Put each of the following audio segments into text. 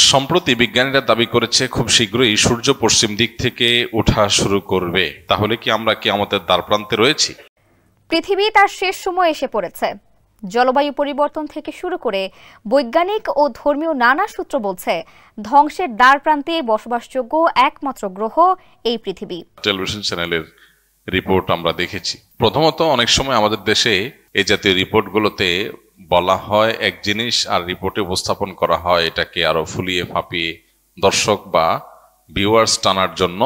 সম্প্রতি বিজ্ঞানীরা দাবি করেছে খুব শীঘ্রই সূর্য পশ্চিম দিক থেকে ওঠা শুরু করবে। তাহলে কি আমরা কিয়ামতের দ্বারপ্রান্তে রয়েছি? পৃথিবী তার শেষ সময় এসে পড়েছে। জলবায়ু পরিবর্তন থেকে শুরু করে বৈজ্ঞানিক ও ধর্মীয় নানা সূত্র বলছে ধ্বংসের দ্বারপ্রান্তে বসবাসযোগ্য একমাত্র গ্রহ এই পৃথিবী। টেলিভিশন চ্যানেলের রিপোর্ট আমরা দেখেছি। প্রথমত অনেক সময় আমাদের দেশে এই জাতীয় রিপোর্টগুলোতে বলা হয় এক জিনিস আর রিপোর্টে উপস্থাপন করা হয় এটাকে আরো ফুলিয়ে ফাঁপিয়ে দর্শক বা ভিউয়ার্স টানার জন্য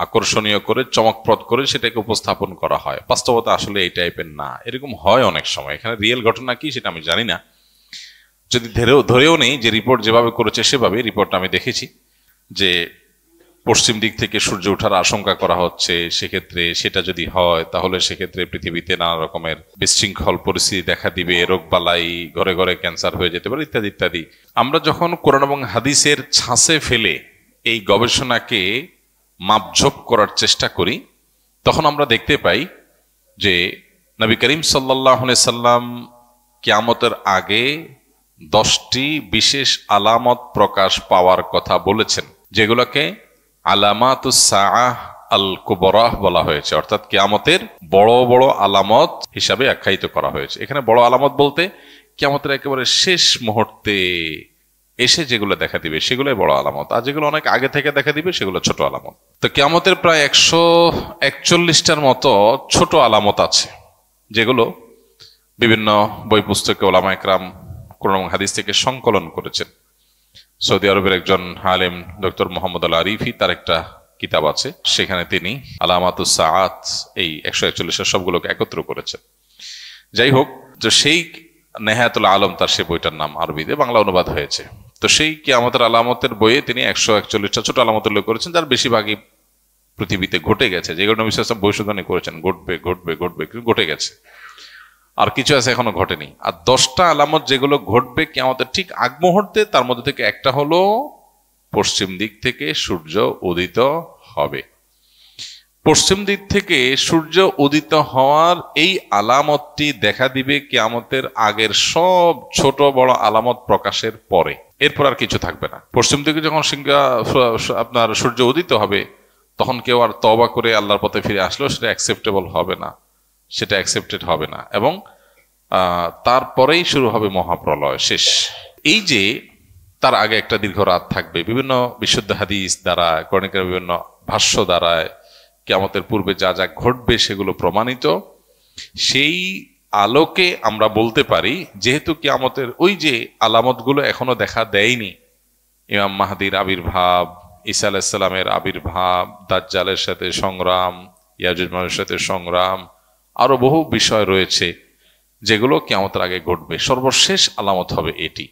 আকর্ষণীয় করে চমকপ্রদ করে সেটাকে উপস্থাপন করা হয়। বাস্তবতা আসলে এই টাইপের না, এরকম হয় অনেক সময়। এখানে রিয়েল ঘটনা কি সেটা আমি জানি না, যদি ধরেও নেই যে রিপোর্ট যেভাবে করেছে সেভাবে রিপোর্টটা আমি দেখেছি যে পশ্চিম দিক থেকে সূর্য ওঠার আশঙ্কা করা হচ্ছে। সেক্ষেত্রে সেটা যদি হয় তাহলে সেক্ষেত্রে পৃথিবীতে নানা রকমের বিশৃঙ্খল পরিস্থিতি দেখা দিবে, রোগবালাই, ঘরে ঘরে ক্যান্সার হয়ে যেতে পারে, ইত্যাদি ইত্যাদি। আমরা যখন কোরআন এবং হাদিসের ছাঁচে ফেলে এই গবেষণাকে মাপঝোপ করার চেষ্টা করি তখন আমরা দেখতে পাই যে নবী করিম সাল্লাল্লাহু আলাইহি সাল্লাম কিয়ামতের আগে 10টি বিশেষ আলামত প্রকাশ পাওয়ার কথা বলেছেন, যেগুলোকে আলামাতুস সাআহ আল কুবরা বলা হয়েছে, অর্থাৎ কিয়ামতের বড় বড় আলামত হিসাবে আখ্যায়িত করা হয়েছে। এখানে বড় আলামত বলতে কিয়ামতের একেবারে শেষ মুহূর্তে এসে যেগুলো দেখা দিবে সেগুলোই বড় আলামত, আর যেগুলো অনেক আগে থেকে দেখা দিবে সেগুলো ছোট আলামত। তো কিয়ামতের প্রায় 141টার মতো ছোট আলামত আছে, যেগুলো বিভিন্ন বই পুস্তকে ওলামায়ে কেরাম কোরআন এবং হাদিস থেকে সংকলন করেছেন। সৌদি আরবের একজন আলেম ডক্টর মোহাম্মদ আল আরিফি, তার একটা কিতাব আছে, সেখানে তিনি আলামাতুস সাআত এই 141 সবগুলোকে একত্র করেছেন। যাই হোক, তো সেই নেহায়াতুল আলম তার সে বইটার নাম, আরবিতে বাংলা অনুবাদ হয়েছে। তো সেই কিয়ামতের আলামতের বইয়ে তিনি 141টা ছোট আলামত উল্লেখ করেছেন, যার বেশিরভাগই পৃথিবীতে ঘটে গেছে, যেগুলো নবী সাল্লাল্লাহু আলাইহি ওয়াসাল্লাম ভবিষ্যদ্বাণী করেছেন ঘটবে ঘটবে ঘটবে, কিন্তু ঘটে গেছে। আর কিছু আছে এখনো ঘটেনি। আর 10টা আলামত যেগুলো ঘটবে কিয়ামতের ঠিক আগ মুহূর্তে, তার মধ্যে থেকে একটা হলো পশ্চিম দিক থেকে সূর্য উদিত হবে। পশ্চিম দিক থেকে সূর্য উদিত হওয়ার এই আলামতটি দেখা দিবে কিয়ামতের আগের সব ছোট বড় আলামত প্রকাশের পরে, এরপর আর কিছু থাকবে না। পশ্চিম দিকে যখন আপনার সূর্য উদিত হবে তখন কেউ আর তওবা করে আল্লাহর পথে ফিরে আসলেও সেটা অ্যাকসেপ্টেবল হবে না, সেটা অ্যাকসেপ্টেড হবে না, এবং তারপরেই শুরু হবে মহাপ্রলয়, শেষ। এই যে তার আগে একটা দীর্ঘ রাত থাকবে, বিভিন্ন বিশুদ্ধ হাদিস দ্বারা, কোরআনের বিভিন্ন ভাষ্য দ্বারা কিয়ামতের পূর্বে যা যা ঘটবে সেগুলো প্রমাণিত। সেই আলোকে আমরা বলতে পারি, যেহেতু কিয়ামতের ওই যে আলামতগুলো এখনো দেখা দেয়নি, ইমাম মাহদির আবির্ভাব, ঈসা আলাইহিস সালামের আবির্ভাব, দাজ্জালের সাথে সংগ্রাম, ইয়াজুজ মাজুজের সাথে সংগ্রাম, আরো বহু বিষয় রয়েছে যেগুলো কিয়ামতের আগে ঘটবে। সর্বশেষ আলামত হবে এটি।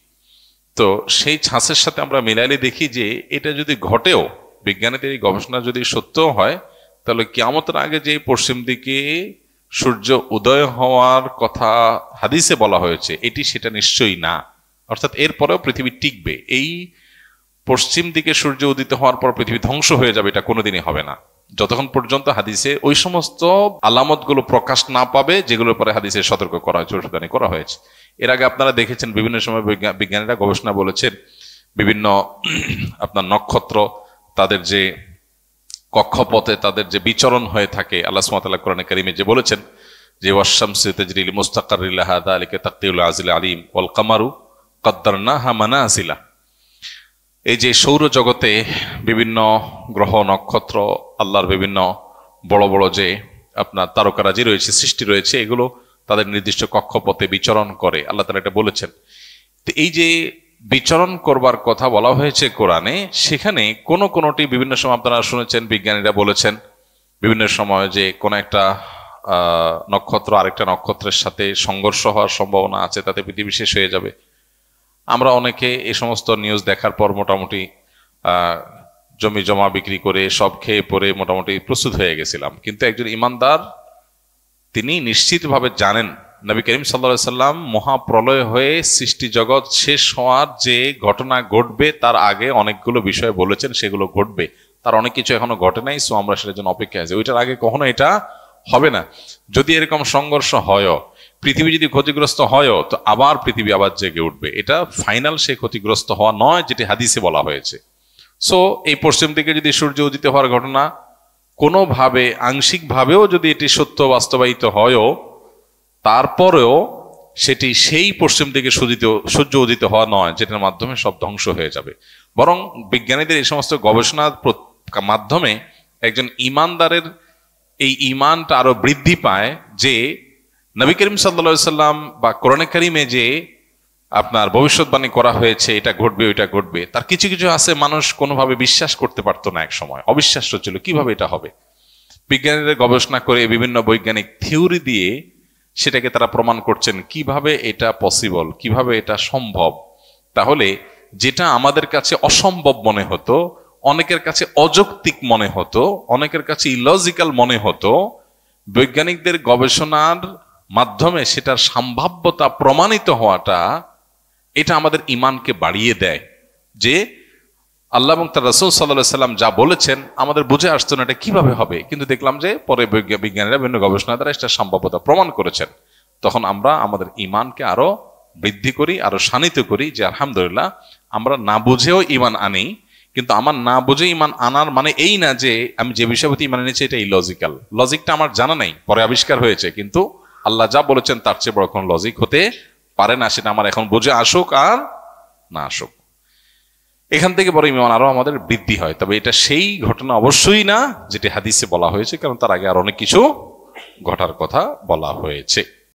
তো সেই ছাঁচের সাথে আমরা মিলাইলে দেখি যে এটা যদি ঘটেও, বিজ্ঞানীদের এই গবেষণা যদি সত্যও হয়, তাহলে কিয়ামতের আগে যে পশ্চিম দিকে সূর্য উদয় হওয়ার কথা হাদিসে বলা হয়েছে এটি সেটা নিশ্চয়ই না। অর্থাৎ এরপরেও পৃথিবী টিকবে। এই পশ্চিম দিকে সূর্য উদিত হওয়ার পর পৃথিবী ধ্বংস হয়ে যাবে, এটা কোনোদিনই হবে না, যতক্ষণ পর্যন্ত হাদিসে ওই সমস্ত আলামতগুলো প্রকাশ না পাবে যেগুলোর পরে হাদিসে সতর্ক করা হয়েছে, ভবিষ্যদ্বাণী করা হয়েছে। এর আগে আপনারা দেখেছেন বিভিন্ন সময় বিজ্ঞানীরা গবেষণা বলেছেন বিভিন্ন আপনার নক্ষত্র, তাদের যে কক্ষপথে তাদের যে বিচরণ হয়ে থাকে, আল্লাহ সুবহানাহু ওয়া তাআলা কোরআনে কারীমে যে বলেছেন যে ওয়াশ-শামসু তাজরি লিমুস্তাকাররিন লাহা যালিকা তাকদীরুল আজিল আলীম ওয়াল কামারু কদ্দারনাহা মানাজিলা। এই যে সৌরজগতে বিভিন্ন গ্রহ নক্ষত্র, আল্লাহর বিভিন্ন বড় বড় যে আপনার তারকারাজি রয়েছে, সৃষ্টি রয়েছে, এগুলো তাদের নির্দিষ্ট কক্ষপথে বিচরণ করে, আল্লাহ তাআলা এটা বলেছেন। তো এই যে বিচরণ করবার কথা বলা হয়েছে কোরআনে, সেখানে কোনটি বিভিন্ন সময় আপনারা শুনেছেন বিজ্ঞানীরা বলেছেন বিভিন্ন সময় যে কোন একটা নক্ষত্র আরেকটা নক্ষত্রের সাথে সংঘর্ষ হওয়ার সম্ভাবনা আছে, তাতে পৃথিবী শেষ হয়ে যাবে। আমরা অনেকে এই সমস্ত নিউজ দেখার পর মোটামুটি জমি জমা বিক্রি করে সব খেয়ে পরে মোটামুটি প্রস্তুত হয়ে গেছিলাম। কিন্তু একজন ইমানদার তিনি নিশ্চিতভাবে জানেন নবী করিম সাল্লাল্লাহু আলাইহি সাল্লাম মহাপ্রলয় হয়ে সৃষ্টি জগৎ শেষ হওয়ার যে ঘটনা ঘটবে তার আগে অনেকগুলো বিষয় বলেছেন, সেগুলো ঘটবে। তার অনেক কিছু এখনো ঘটে নাই, সো আমরা সেটার জন্য অপেক্ষায় আছি। ওইটার আগে কখনো এটা হবে না। যদি এরকম সংঘর্ষ হয় পৃথিবী যদি ক্ষতিগ্রস্ত হয়ও তো আবার পৃথিবী আবার জেগে উঠবে, এটা ফাইনাল সে ক্ষতিগ্রস্ত হওয়া নয় যেটি হাদিসে বলা হয়েছে। সো এই পশ্চিম দিকে যদি সূর্য উদিত হওয়ার ঘটনা কোনোভাবে আংশিকভাবেও যদি এটি সত্য বাস্তবায়িত হয়ও, তারপরেও সেটি সেই পশ্চিম দিকে সূর্য উদিত হওয়া নয় যেটার মাধ্যমে সব ধ্বংস হয়ে যাবে। বরং বিজ্ঞানীদের এই সমস্ত গবেষণার মাধ্যমে একজন ইমানদারের এই ইমানটা আরো বৃদ্ধি পায় যে নবী করিম সাল্লাল্লাহু সাল্লাম বা কোরআনে কারিমে যে আপনার ভবিষ্যৎবাণী করা হয়েছে এটা ঘটবে ওইটা ঘটবে, তার কিছু কিছু আছে মানুষ কোনোভাবে বিশ্বাস করতে পারতো না, এক সময় অবিশ্বাস্য ছিল কিভাবে এটা হবে। বিজ্ঞানীরা গবেষণা করে বিভিন্ন বৈজ্ঞানিক থিওরি দিয়ে সেটাকে তারা প্রমাণ করছেন কিভাবে এটা পসিবল, কিভাবে এটা সম্ভব। তাহলে যেটা আমাদের কাছে অসম্ভব মনে হতো, অনেকের কাছে অযৌক্তিক মনে হতো, অনেকের কাছে ইলজিক্যাল মনে হতো, বৈজ্ঞানিকদের গবেষণার মাধ্যমে সেটার সম্ভাব্যতা প্রমাণিত হওয়াটা এটা আমাদের ইমানকে বাড়িয়ে দেয় যে আল্লাহ এবং তার রাসূল সাল্লাল্লাহু আলাইহি সাল্লাম যা বলেছেন আমাদের বুঝে আসতো না এটা কিভাবে হবে, কিন্তু দেখলাম যে পরে বিজ্ঞানীরা বিভিন্ন গবেষণা দ্বারা এটা সম্ভাব্যতা প্রমাণ করেছেন। তখন আমরা আমাদের ইমানকে আরো বৃদ্ধি করি, আরো শানিত করি যে আলহামদুলিল্লাহ আমরা না বুঝেও ইমান আনি। কিন্তু আমার না বুঝে ইমান আনার মানে এই না যে আমি যে বিষয়ের প্রতি ইমান এনেছি এটা ইলজিক্যাল, লজিকটা আমার জানা নেই, পরে আবিষ্কার হয়েছে, কিন্তু আল্লাহ যা বলেছেন তার চেয়ে বড় কোনো লজিক হতে পারে না, সেটা আমার এখন বুঝে আসুক আর না আসুক। এখান থেকে বড় ইমান আরো আমাদের বৃদ্ধি হয়। তবে এটা সেই ঘটনা অবশ্যই না যেটি হাদিসে বলা হয়েছে, কারণ তার আগে আর অনেক কিছু ঘটার কথা বলা হয়েছে।